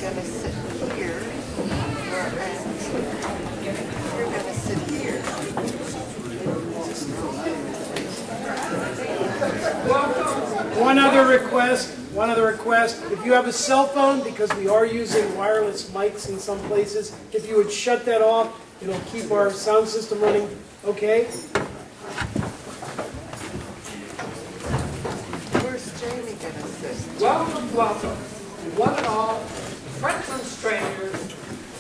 going to sit here, whereas you're going to sit here. One other request. If you have a cell phone, because we are using wireless mics in some places, if you would shut that off, it'll keep our sound system running okay. Where's Jamie going to sit? Welcome, welcome, one and all, friends and strangers,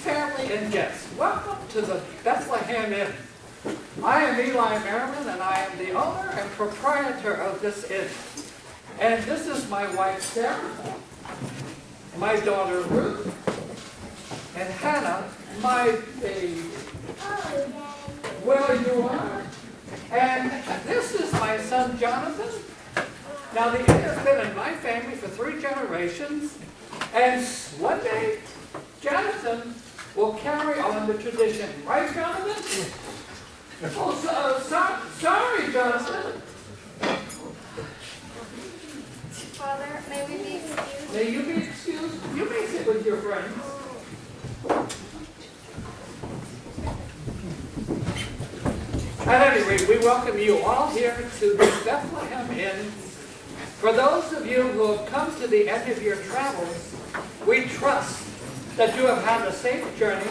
family and guests. Welcome to the Bethlehem Inn. I am Eli Merriman, and I am the owner and proprietor of this inn. And this is my wife, Sarah, my daughter, Ruth, and Hannah, my baby. Well, you are. And this is my son, Jonathan. Now, the inn has been in my family for 3 generations, and one day, Jonathan will carry on the tradition. Right, Jonathan? Oh, sorry, Jonathan. Father, may we be excused? May you be excused? You may sit with your friends. At any rate, we welcome you all here to the Bethlehem Inn. For those of you who have come to the end of your travels, we trust that you have had a safe journey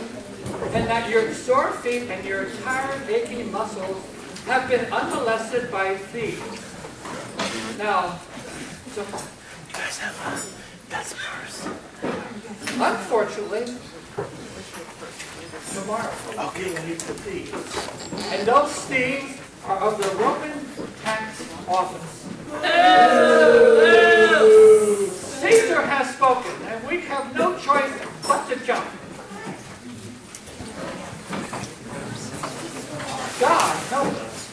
and that your sore feet and your tired, aching muscles have been unmolested by thieves. Now, That's first. unfortunately, tomorrow, Okay, I need the thieves. and those thieves are of the Roman tax office. Caesar has spoken, and we have no choice but to jump. God help us.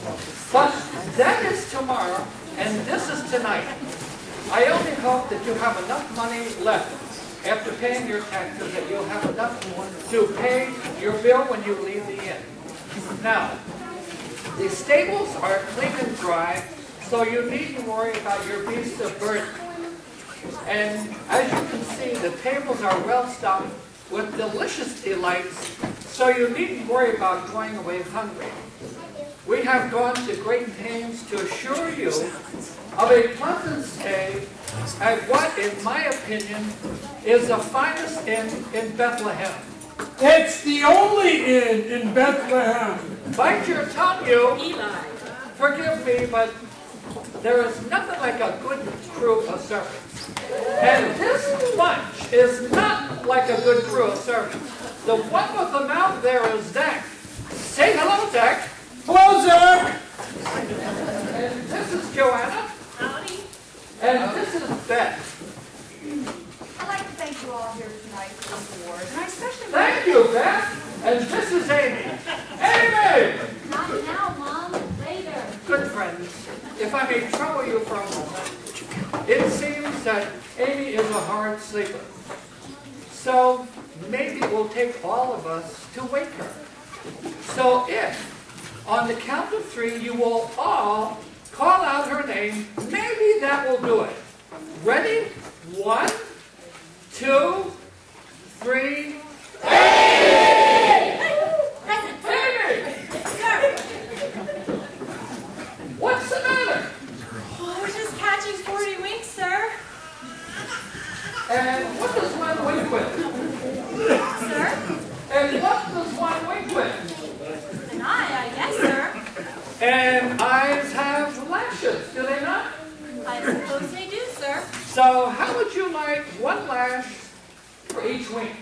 But that is tomorrow, and this is tonight. I only hope that you have enough money left after paying your taxes, that you'll have enough to pay your bill when you leave the inn. Now, the stables are clean and dry, so you needn't worry about your beasts of burden. And as you can see, the tables are well stocked with delicious delights, so you needn't worry about going away hungry. We have gone to great pains to assure you of a pleasant stay at what, in my opinion, is the finest inn in Bethlehem. It's the only inn in Bethlehem. Bite your tongue, you! Eli. Forgive me, but there is nothing like a good crew of servants. And this bunch is not like a good crew of servants. The one with the mouth there is Zach. Say hello, Zach. Hello, Zach. And this is Joanna. Howdy. And this is Beth. I'd like to thank you all here tonight for this award, and I especially Thank you, Beth. And this is Amy. Amy! Not now, Mom. Later. Good friends, if I may trouble you for a moment, it seems that Amy is a hard sleeper. So maybe it will take all of us to wake her. So if, on the count of 3, you will all call out her name, maybe that will do it. Ready? 1, 2, 3. Present. Amy! Sir. What's the matter? Oh, I was just catching 40 winks, sir. And what does one wink with? Sir? And what does one wink with? An eye, I guess, sir. And eyes have lashes, do they not? I suppose they do, sir. So how would you like 1 lash for each wink?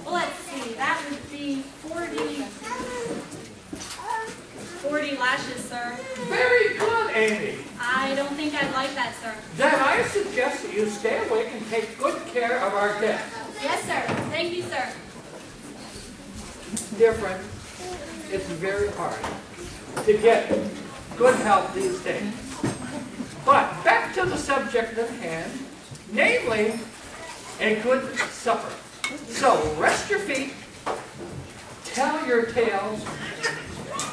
Well, let's see. That would be 40 lashes, sir. Very good, Amy. I don't think I'd like that, sir. Then I suggest that you stay awake and take good care of our guests. Yes, sir. Thank you, sir. Dear friend, it's very hard to get good health these days. But back to the subject at hand, namely, a good supper. So rest your feet, tell your tales,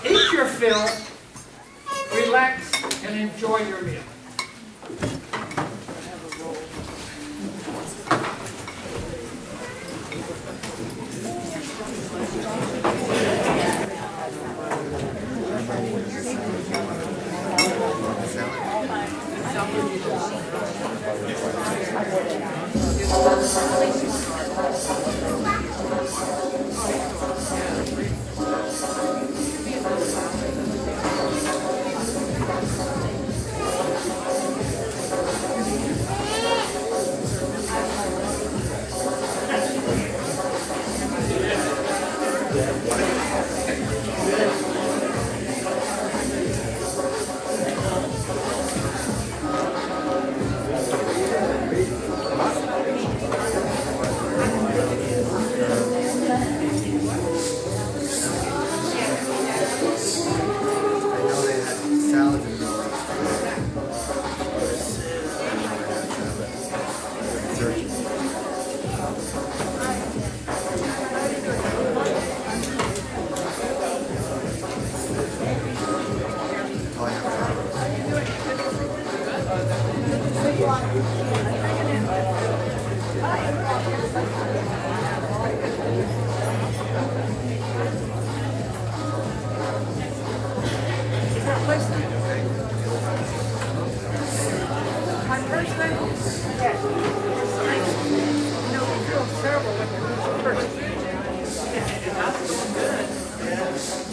eat your fill, relax, and enjoy your meal.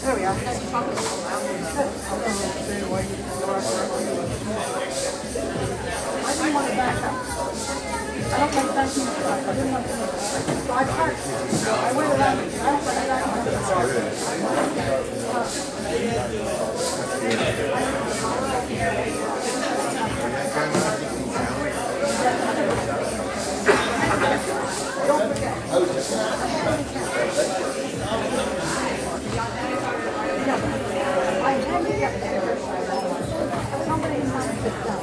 There we are. I didn't want to back up. I don't like backing up. I didn't want to. So I parked. I went around. I don't like don't forget. I had to get there. Somebody might sit down.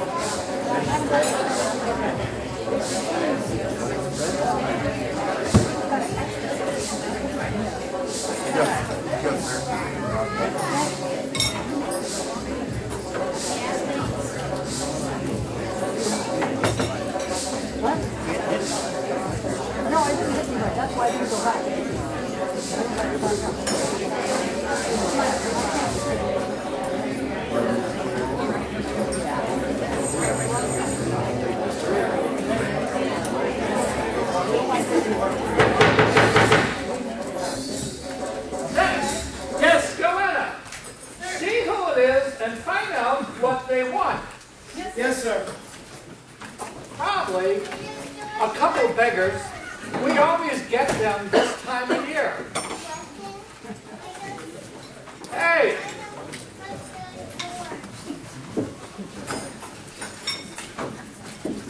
What? No, I didn't hit anybody. That's why I didn't go back. Yes, Joanna. See who it is and find out what they want. Yes, sir. Probably a couple beggars. We always get them this time of year. Hey!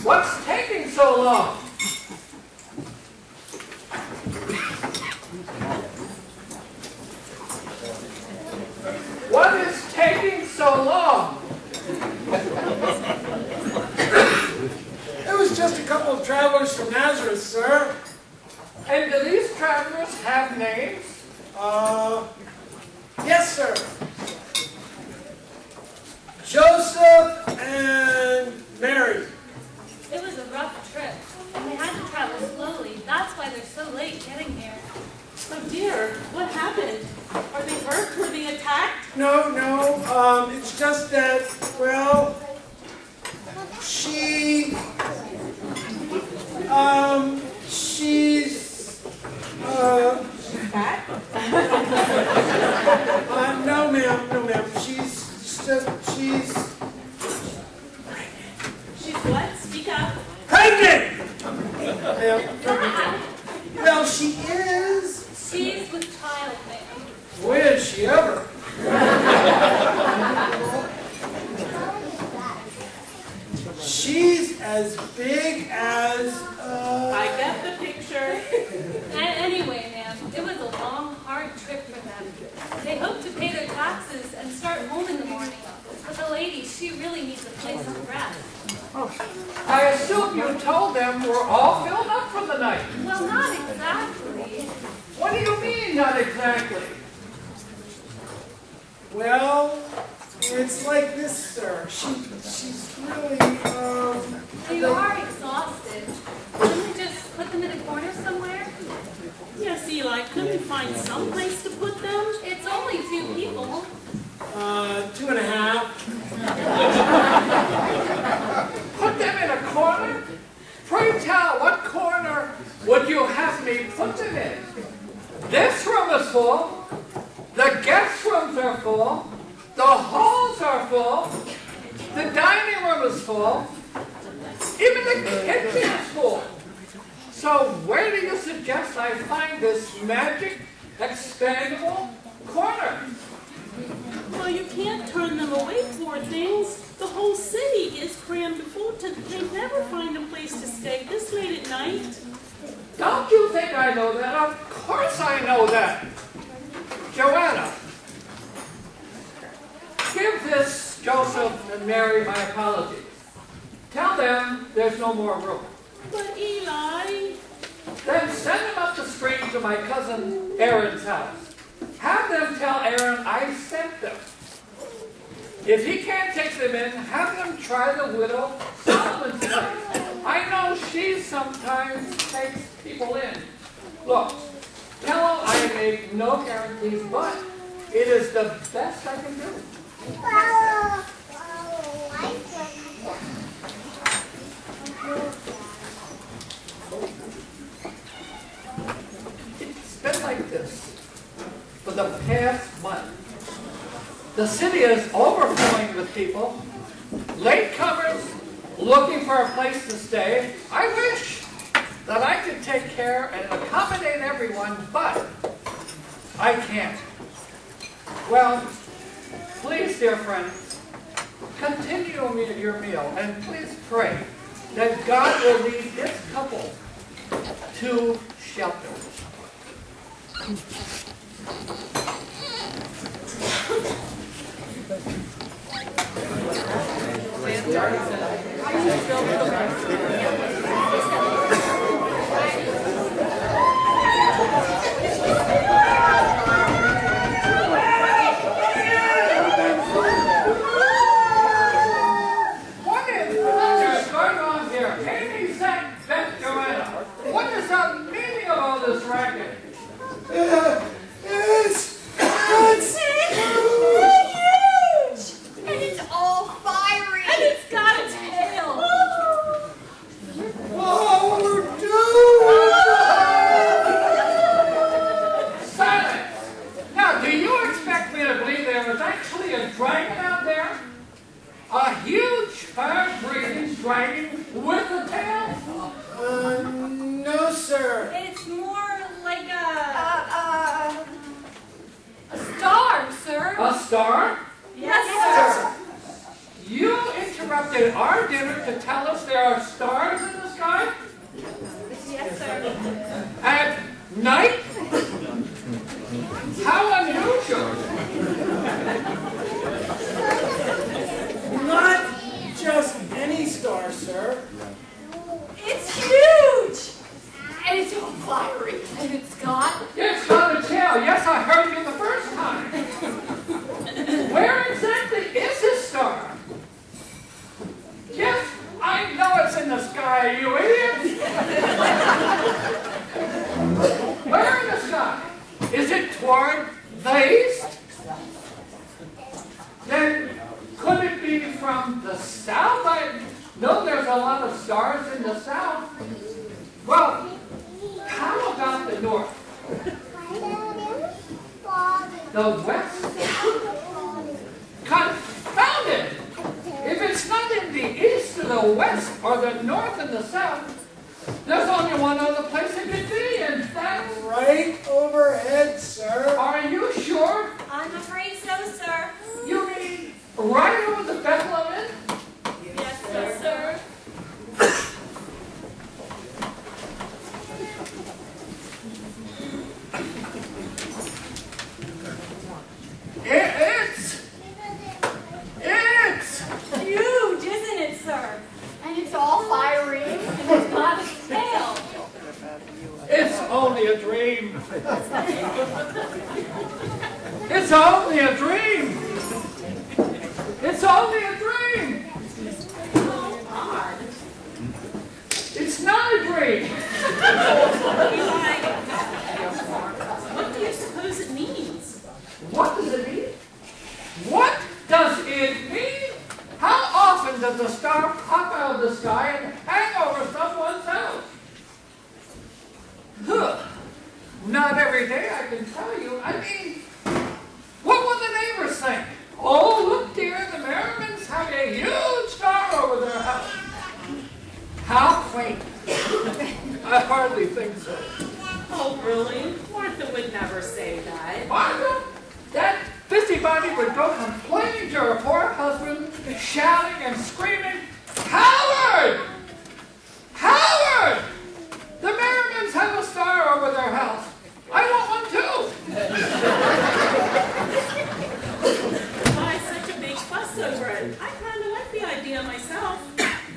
What's taking so long? What is taking so long? It was just a couple of travelers from Nazareth, sir. And do these travelers have names? Yes, sir. Joseph and Mary. It was a rough trip, and they had to travel slowly. That's why they're so late getting here. Oh dear, what happened? Are they hurt? Were they attacked? No, it's just that, well, she's, Fat? no ma'am, she's She's what? Speak up. pregnant! Well, she is. She's with child, ma'am. When is she ever? She's as big as, I get the picture. Anyway, ma'am, it was a long, hard trip for them. They hope to pay their taxes and start home in the morning. But the lady, she really needs a place to rest. I assume you told them we're all filled up for the night. Well, not exactly. What do you mean, not exactly? well, it's like this, sir. She's really, You are exhausted. Couldn't we just put them in a corner somewhere? Yes, Eli, couldn't we find some place to put them? It's only 2 people. 2.5. Put them in a corner? Pray tell, what corner would you have me put them in? This room is full. The guest rooms are full. The halls are full. The dining room is full. Even the kitchen is full. So where do you suggest I find this magic expandable corner? Well, you can't turn them away, poor things. The whole city is crammed full. They never find a place to stay this late at night. Don't you think I know that? Of course I know that. Joanna, give this Joseph and Mary my apologies. Tell them there's no more room. But Eli... Then send them up the street to my cousin Aaron's house. Have them tell Aaron I sent them. If he can't take them in, have them try the widow Solomon's place. I know she sometimes takes people in. Look, tell them I make no guarantees, but it is the best I can do. It's been like this for the past month. The city is overflowing with people, latecomers looking for a place to stay. I wish that I could take care and accommodate everyone, but I can't. Well, please, dear friends, continue your meal, and please pray that God will lead this couple to shelter. What is going on here? Amy said, Joanna, what is the meaning of all this racket? It's huge! And it's all fiery! And it's got a tail. Silence! Now, do you expect me to believe there was actually a dragon out there? A huge, fire-breathing dragon with a tail? No, sir. It's more like a star, sir. A star? Yes, sir. You interrupted our dinner to tell us there are stars in the sky? Yes, sir. At night? How unusual! Not just any star, sir. It's huge! And it's all fiery! And it's got It's got a tail. Yes, I heard you the first time. Where exactly is this star? Yes, I know it's in the sky, you idiot! Where in the sky? Is it toward the east? Then could it be from the south? I know there's a lot of stars in the south. Well, how about the north? The west? Confound it! If it's not in the east or the west or the north and the south, there's only one other place it could be, and that's... Right overhead, sir. Are you sure? I'm afraid so, sir. You mean right over the Bethlehem Inn? yes, sir. It's Huge, isn't it, sir? And it's all fiery. And it's got a tail. It's only a dream. It's only a dream. It's only a dream. It's not a dream. Eli, what do you suppose it means? What does it mean? What does it mean? How often does a star pop out of the sky and hang over someone's house? I hardly think so. Oh, really? Martha would never say that. Martha, that busybody would go complaining to her poor husband, shouting and screaming, "Howard! Howard! The Merrimans have a star over their house. I want one too." Why such a big fuss over it? I kind of like the idea myself.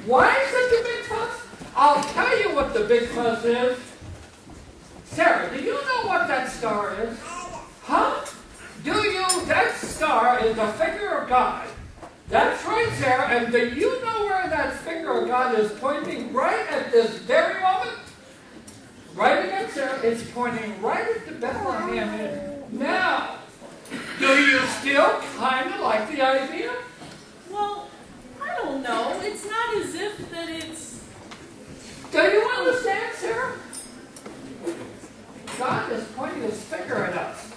Why such a big fuss? I'll tell you what the big fuss is. Sarah, do you know what that star is? Huh? Do you? That star is the finger of God. That's right, Sarah. And do you know where that finger of God is pointing right at this very moment? Right again, Sarah. It's pointing right at the Bethlehem. Now, do you still kind of like the idea? Well, I don't know. It's not as if that it's... Do you understand, Sarah? God is pointing his finger at us.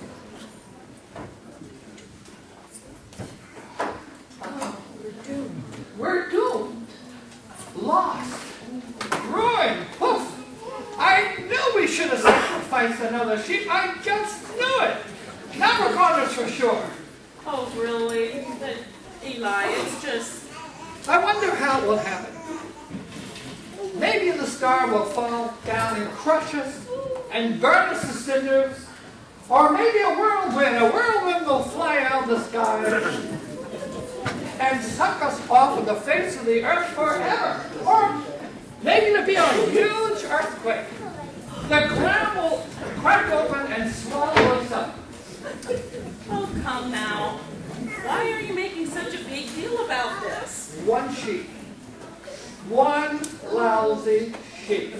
Oh, we're doomed. We're doomed. Lost. Ruined. Poof. I knew we should have sacrificed another sheep. I just knew it. Never got us for sure. Oh, really? But, Eli, it's just... I wonder how it will happen. Maybe the star will fall down and crush us and burn us to cinders. Or maybe a whirlwind will fly out of the sky and suck us off of the face of the earth forever. Or maybe it'll be a huge earthquake. The ground will crack open and swallow us up. Oh, come now. Why are you making such a big deal about this? One sheep. One lousy sheep.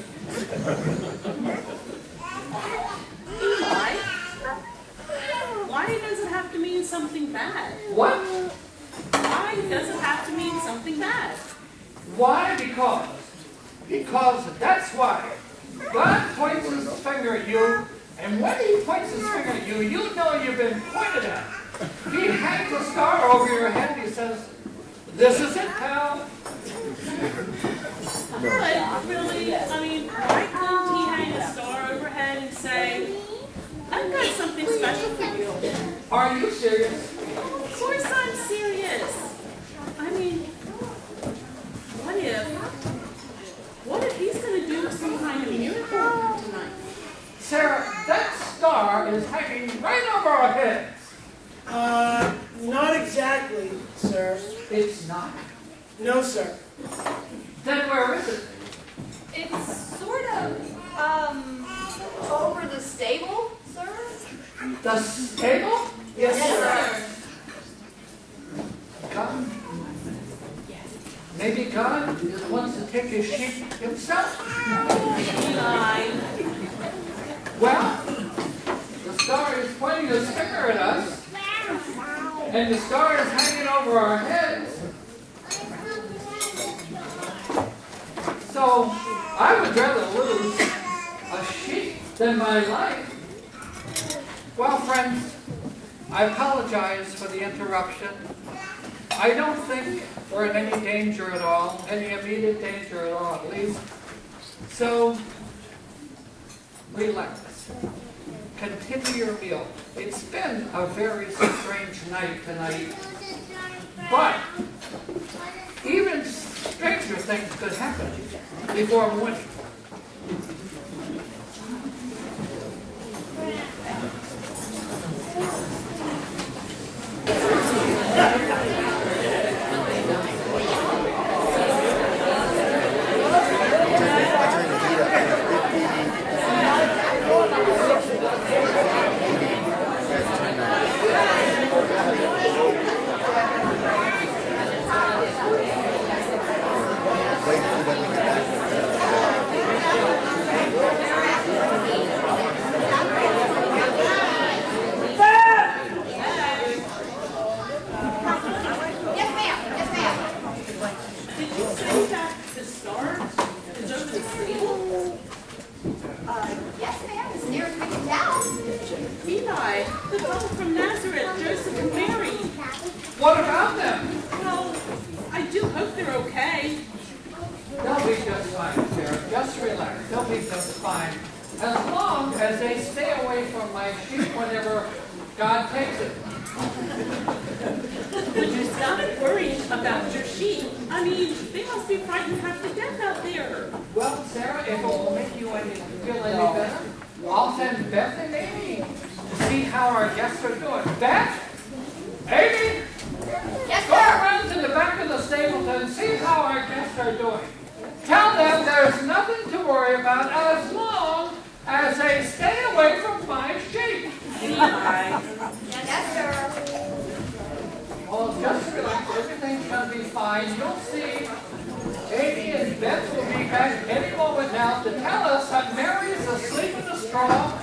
Eli, why does it have to mean something bad? What? Why does it have to mean something bad? Why? Because that's why. God points his finger at you, and when he points his finger at you, you know you've been pointed at. He hangs a star over your head and he says, "This is it, pal." But really, I mean, why couldn't he hang a star overhead and say, "I've got something special for you"? Are you serious? Of course I'm serious. I mean, what if he's going to do some kind of miracle tonight? Sarah, that star is hanging right over our heads. Not exactly, sir. It's not. No, sir. Then where is it? It's sort of, over the stable, sir? The stable? Yes, Yes, sir. sir. God? Maybe God wants to take his sheep himself? Eli, Well, the star is pointing his finger at us, and the star is hanging over our heads. So, I would rather lose a sheep than my life. Well, friends, I apologize for the interruption. I don't think we're in any danger at all, any immediate danger at all, at least. So, relax. Continue your meal. It's been a very strange night tonight, but even stranger things could happen before morning. just fine, as long as they stay away from my sheep whenever God takes it. Would you stop worrying about your sheep? I mean, they must be frightened half to death out there. Well, Sarah, if it will make you feel any better, I'll send Beth and Amy to see how our guests are doing. Beth? Amy? Yes, Go sir. around to the back of the stables and see how our guests are doing. Tell them there's nothing to worry about as long as they stay away from my sheep. Yes, sir. Oh, just relax. Everything's going to be fine. You'll see. Amy and Beth will be back any moment now to tell us that Mary is asleep in the straw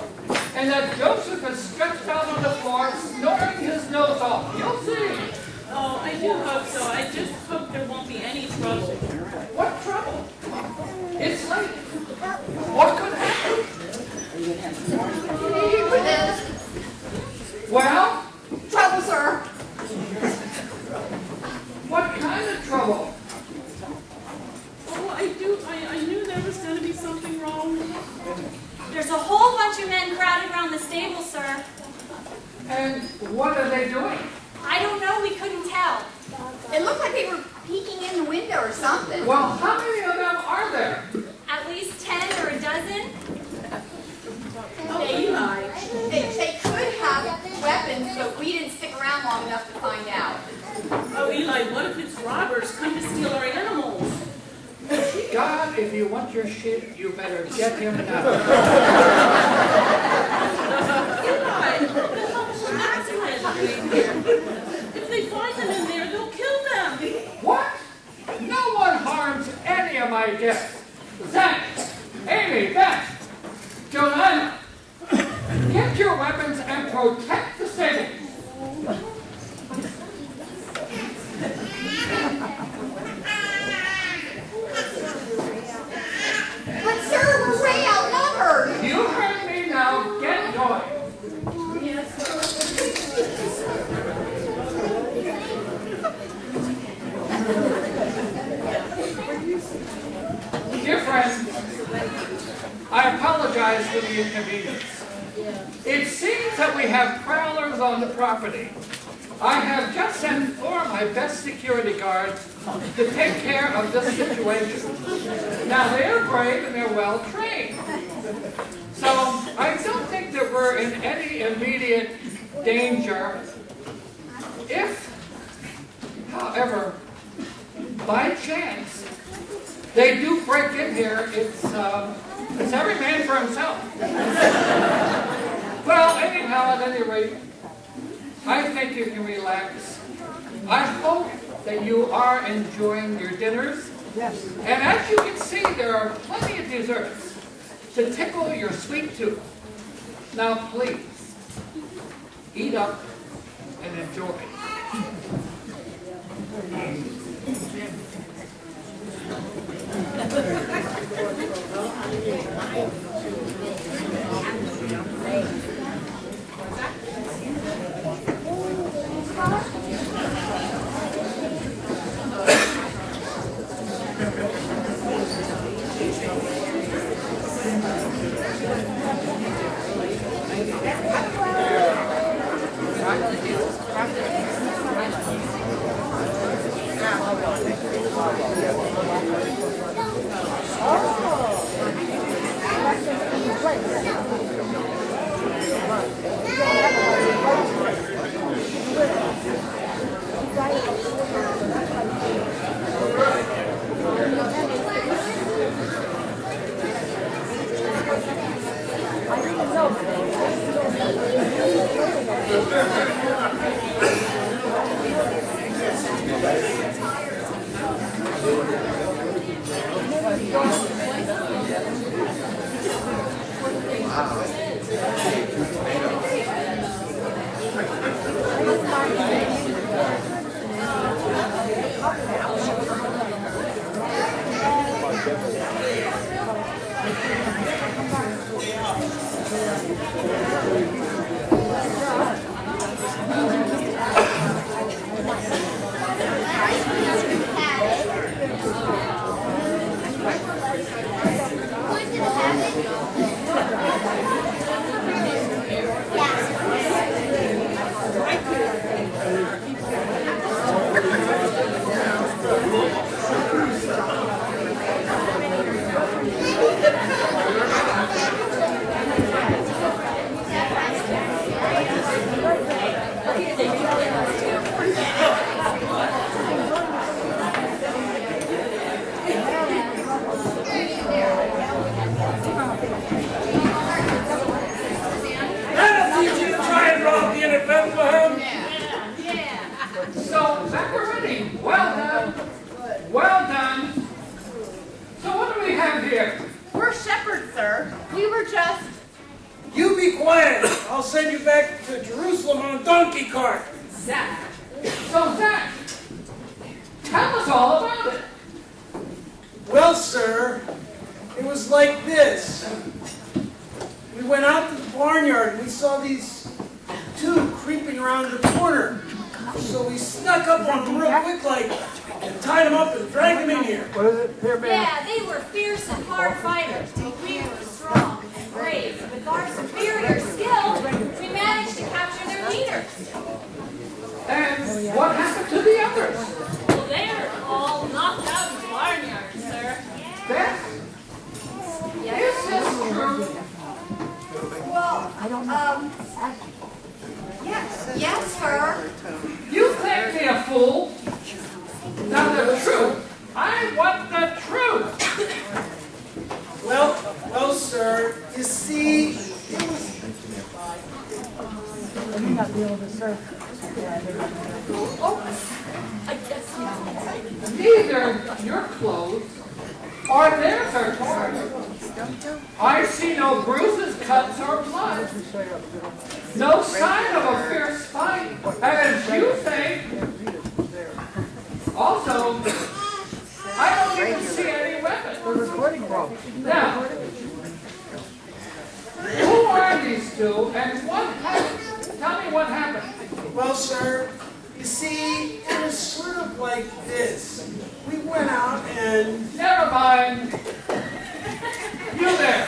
and that Joseph is stretched out on the floor, snoring his nose off. You'll see. Oh, I do hope so. I just hope there won't be any trouble. What trouble? It's late. What could happen? Well? Trouble, sir. What kind of trouble? Oh, I knew there was going to be something wrong. There's a whole bunch of men crowded around the stable, sir. And what are they doing? I don't know, we couldn't tell. It looked like they were peeking in the window or something. Well, how many of them are there? At least 10 or a dozen. They could have weapons, but we didn't stick around long enough to find out. Oh, Eli, what if it's robbers come to steal our animals? God, if you want your sheep, you better get him now. Eli, if they find them in there, they'll kill them. What? No one harms any of my guests. Zach, Amy, Beth, Joanna, get your weapons and protect the stable. But sir, we're way outnumbered. You heard me now. Get going. Yes, Dear friends, I apologize for the inconvenience. It seems that we have prowlers on the property. I have just sent 4 of my best security guards to take care of this situation. Now, they're brave and they're well trained. So, I don't think that we're in any immediate danger. If, however, by chance, they do break in here, it's every man for himself. Well, anyhow, at any rate, I think you can relax. I hope that you are enjoying your dinners. Yes. And as you can see, there are plenty of desserts to tickle your sweet tooth. Now, please, eat up and enjoy. That'll teach you to try and rob in at Bethlehem. So, macaroni, well done. Well done. So what do we have here? We're shepherds, sir. We were just... You be quiet. I'll send you back to Jerusalem on a donkey cart. Zach. So Zach, tell us all about it. Well, sir, it was like this. We went out to the barnyard and we saw these two creeping around the corner. So we snuck up on them real quick like and tied them up and dragged them in here. Yeah, they were fierce and hard fighters, but we were strong and brave. With our superior skill, we managed to capture their leaders. And what happened to the others? Well, they're all knocked out in the barnyard, sir. Beth, is this true? Yes, sir. You think me a fool? Now the truth. I want the truth. Well, sir, you see, it was... You may not be able to serve. I guess you Neither your clothes or theirs are torn. I see no bruises, cuts, or blood. No sign of a fierce fight. And as you say, also, I don't even see any weapons. Now, who are these two and what happened? Tell me what happened. Well, sir, you see, it was sort of like this. We went out and... Never mind. You there.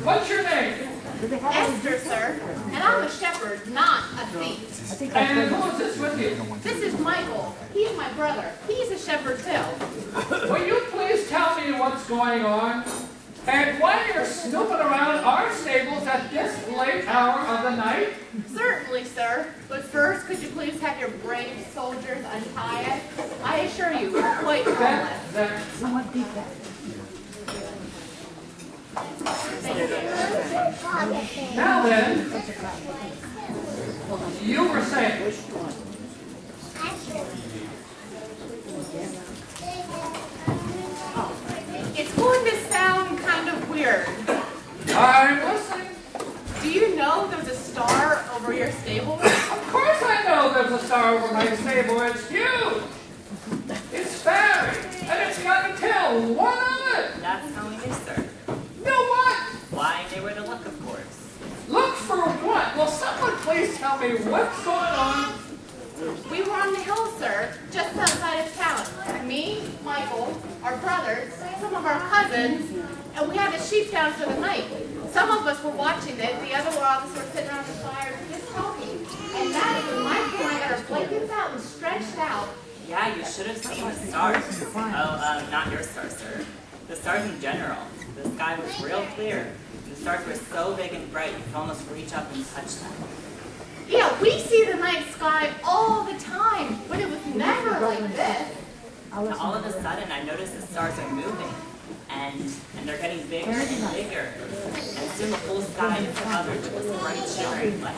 What's your name? Esther, sir. And I'm a shepherd, not a thief. And who is this with you? This is Michael. He's my brother. He's a shepherd too. Will you please tell me what's going on? And why you're snooping around our stables at this late hour of the night? Certainly, sir. But first, could you please have your brave soldiers untie us? I assure you, we're quite harmless. That, now then, you were saying. It's going to sound kind of weird. I'm listening. Do you know there's a star over your stable? Of course I know there's a star over my stable. It's huge. It's fairy. And it's got a tail. What of it? That's how we knew, sir. No what? Why, they were to look, of course. Look for what? Will someone please tell me what's going on? We were on the hill, sir, just outside of town. Me, Michael, our brothers, some of our cousins, and we had a sheep down for the night. Some of us were watching it, the other were all sort of sitting around the fire just talking. And that is when Michael and I got our blankets out and stretched out. Yeah, you should have seen the stars. Oh, not your stars, sir. The stars in general. The sky was real clear. The stars were so big and bright, you could almost reach up and touch them. Yeah, we see the night sky all the time, but it was never like this. Now, all of a sudden, I noticed the stars are moving, and they're getting bigger and bigger. And soon the whole sky is covered with this bright, shimmering light.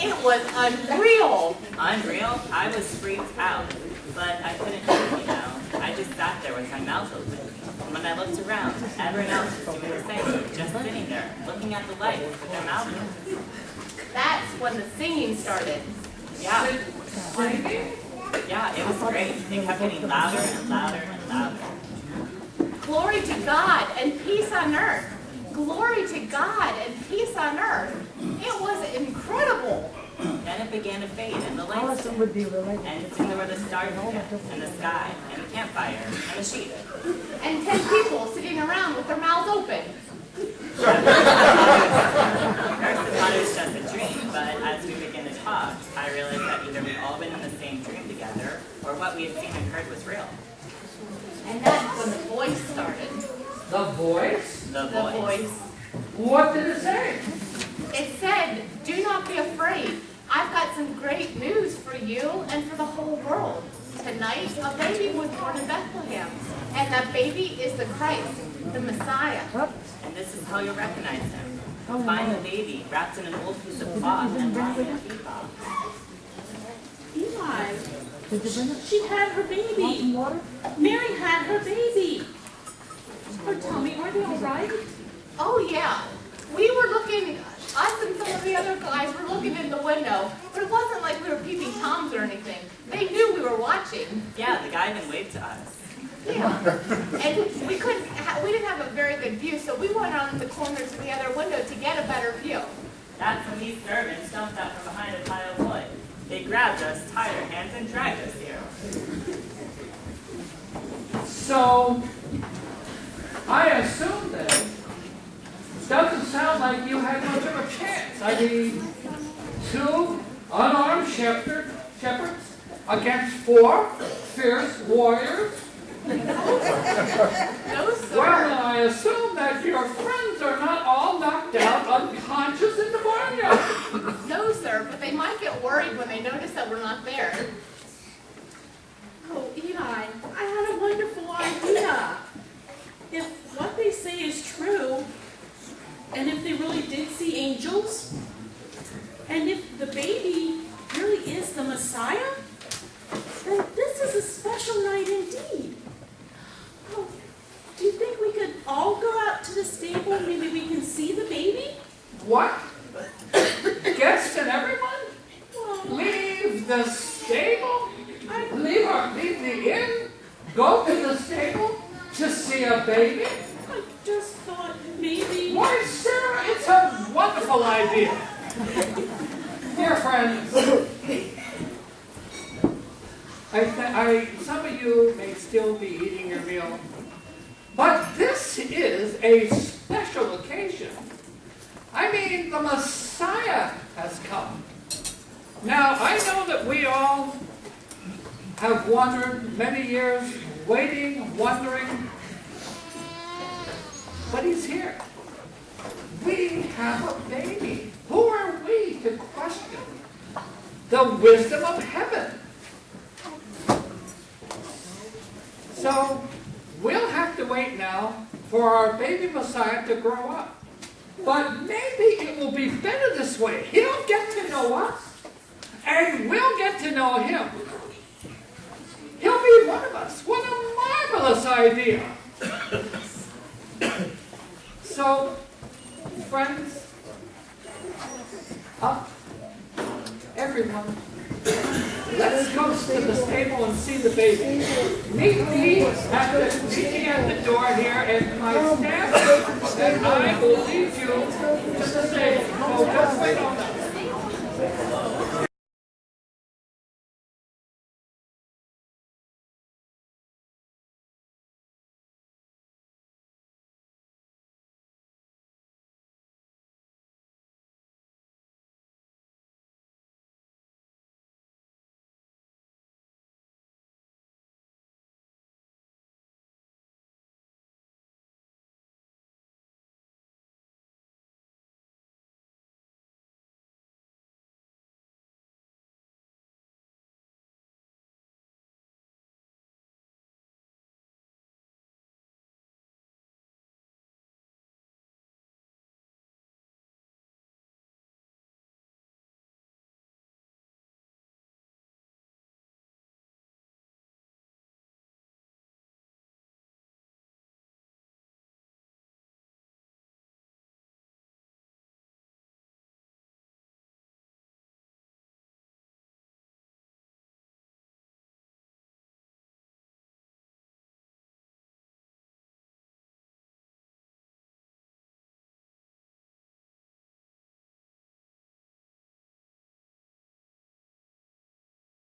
It was unreal. Unreal? I was freaked out, but I couldn't move, you know. I just sat there with my mouth open. And when I looked around, everyone else was doing the same, just sitting there, looking at the light with their mouth open. That's when the singing started. Yeah. Singing? Yeah, it was great. They kept getting louder and louder and louder. Glory to God and peace on earth. Glory to God and peace on earth. It was incredible. Then it began to fade, and the lights Allison would be related. and soon there were the stars again, and the sky, and the campfire, and the sheep. And 10 people sitting around with their mouths open. Yeah, voice. What did it say? It said, "Do not be afraid. I've got some great news for you and for the whole world. Tonight, a baby was born in Bethlehem, and that baby is the Christ, the Messiah." And this is how you'll recognize him. Find the baby wrapped in an old piece of cloth and lying in a feed box. Eli, she had her baby. Mary had her baby. Oh, tell me, are they all right? Oh yeah, we were looking, us and some of the other guys were looking in the window, but it wasn't like we were peeping toms or anything. They knew we were watching. Yeah, the guy even waved to us. Yeah, and we didn't have a very good view, so we went on the corners of the other window to get a better view. That's when these servants jumped out from behind a pile of wood. They grabbed us, tied our hands, and dragged us here. So, I assume then, it doesn't sound like you had much of a chance. I mean, 2 unarmed shepherds against 4 fierce warriors. No, sir. Well, I assume that your friends are not all knocked out unconscious in the barnyard. No, sir, but they might get worried when they notice that we're not there. Oh, Eli, I had a wonderful idea. If what they say is true, and if they really did see angels, and if the baby really is the Messiah, then this is a special night indeed. Oh, do you think we could all go out to the stable? Maybe we can see the baby? What? Guests and everyone? Well, Leave the stable? Leave the inn? Go to the stable to see a baby? I just thought maybe... Why, Sarah, it's a wonderful idea. Dear friends, some of you may still be eating your meal, but this is a special occasion. I mean, the Messiah has come. Now, I know that we all have wandered many years, waiting, wondering, but he's here. We have a baby. Who are we to question the wisdom of heaven? So, we'll have to wait now for our baby Messiah to grow up. But maybe it will be better this way. He'll get to know us, and we'll get to know him. He'll be one of us. What a marvelous idea. So, friends, up, everyone, let's go to the stable and see the baby. Meet me at the door here, and my staff and I will lead you to the stable. So just wait on that.